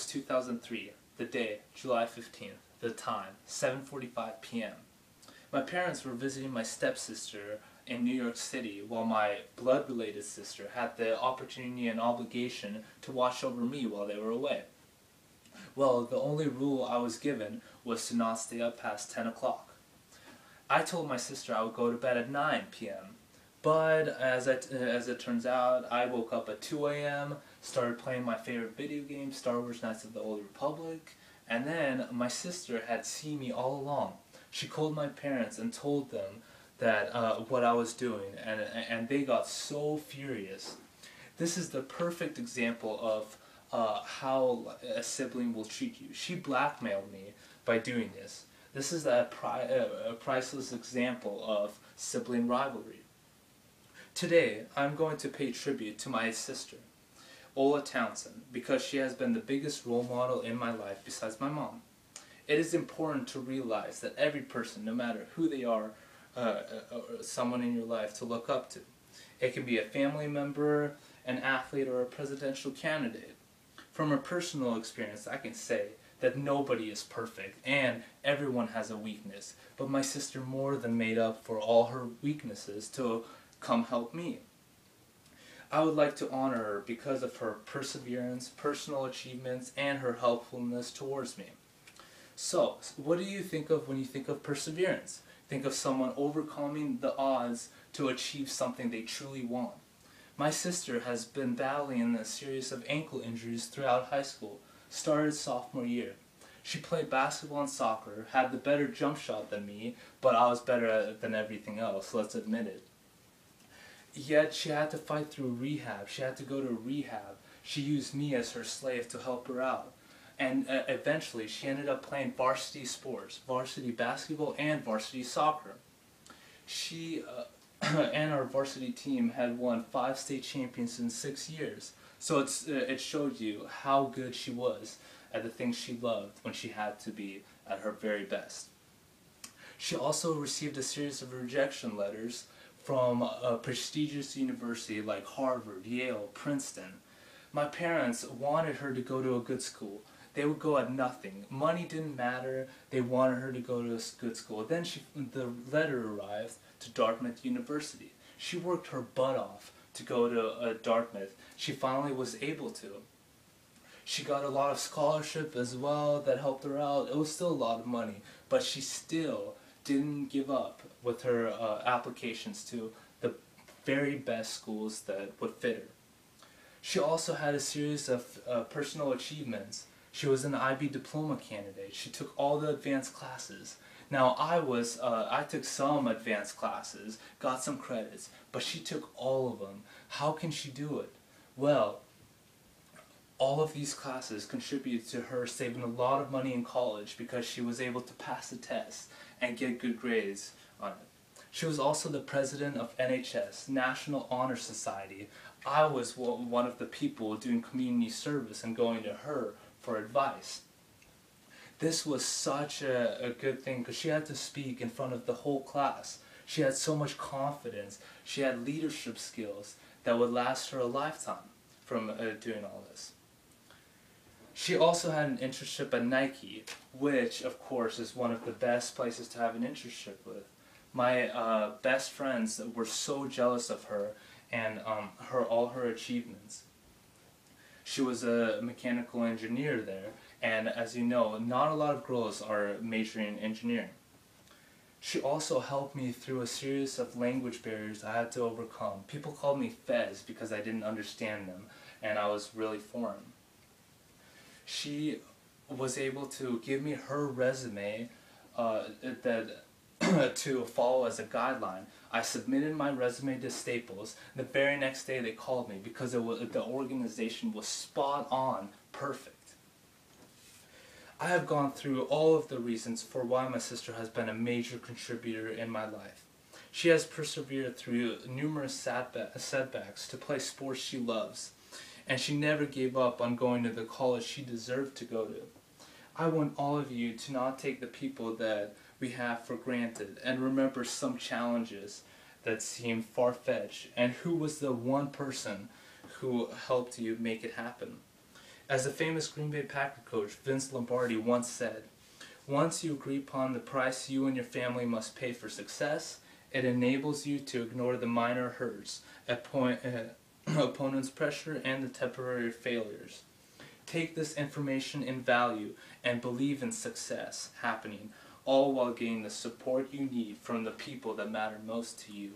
was 2003, the day, July 15th, the time, 7:45 p.m. My parents were visiting my stepsister in New York City while my blood-related sister had the opportunity and obligation to watch over me while they were away. Well, the only rule I was given was to not stay up past 10 o'clock. I told my sister I would go to bed at 9 p.m. But as it turns out, I woke up at 2 a.m., started playing my favorite video game, Star Wars Knights of the Old Republic, and then my sister had seen me all along. She called my parents and told them that what I was doing, and they got so furious. This is the perfect example of how a sibling will treat you. She blackmailed me by doing this. This is a priceless example of sibling rivalry. Today, I'm going to pay tribute to my sister, Ola Townsend, because she has been the biggest role model in my life besides my mom. It is important to realize that every person, no matter who they are, someone in your life to look up to. It can be a family member, an athlete, or a presidential candidate. From a personal experience, I can say that nobody is perfect and everyone has a weakness, but my sister more than made up for all her weaknesses to come help me. I would like to honor her because of her perseverance, personal achievements, and her helpfulness towards me. So, what do you think of when you think of perseverance? Think of someone overcoming the odds to achieve something they truly want. My sister has been battling a series of ankle injuries throughout high school, started sophomore year. She played basketball and soccer, had the better jump shot than me, but I was better than everything else, let's admit it. Yet she had to fight through rehab. She had to go to rehab. She used me as her slave to help her out. And eventually she ended up playing varsity sports, varsity basketball and varsity soccer. She and our varsity team had won 5 state champions in 6 years. So it showed you how good she was at the things she loved when she had to be at her very best. She also received a series of rejection letters from a prestigious university like Harvard, Yale, Princeton. My parents wanted her to go to a good school. They would go at nothing. Money didn't matter. They wanted her to go to a good school. Then the letter arrived to Dartmouth University. She worked her butt off to go to Dartmouth. She finally was able to. She got a lot of scholarship as well that helped her out. It was still a lot of money, but she still didn't give up with her applications to the very best schools that would fit her. She also had a series of personal achievements. She was an IB diploma candidate. She took all the advanced classes. Now I took some advanced classes, got some credits, but she took all of them. How can she do it? Well, all of these classes contributed to her saving a lot of money in college because she was able to pass the test and get good grades on it. She was also the president of NHS, National Honor Society. I was one of the people doing community service and going to her for advice. This was such a good thing because she had to speak in front of the whole class. She had so much confidence. She had leadership skills that would last her a lifetime from doing all this. She also had an internship at Nike, which of course is one of the best places to have an internship with. My best friends were so jealous of her and all her achievements. She was a mechanical engineer there, and as you know, not a lot of girls are majoring in engineering. She also helped me through a series of language barriers I had to overcome. People called me Fez because I didn't understand them, and I was really foreign. She was able to give me her resume to follow as a guideline. I submitted my resume to Staples. The very next day they called me because the organization was spot on perfect. I have gone through all of the reasons for why my sister has been a major contributor in my life. She has persevered through numerous setbacks to play sports she loves, and she never gave up on going to the college she deserved to go to. I want all of you to not take the people that we have for granted and remember some challenges that seem far-fetched and who was the one person who helped you make it happen. As the famous Green Bay Packer coach Vince Lombardi once said, "Once you agree upon the price you and your family must pay for success, it enables you to ignore the minor hurts, opponent's pressure, and the temporary failures. Take this information in value and believe in success happening, all while gaining the support you need from the people that matter most to you."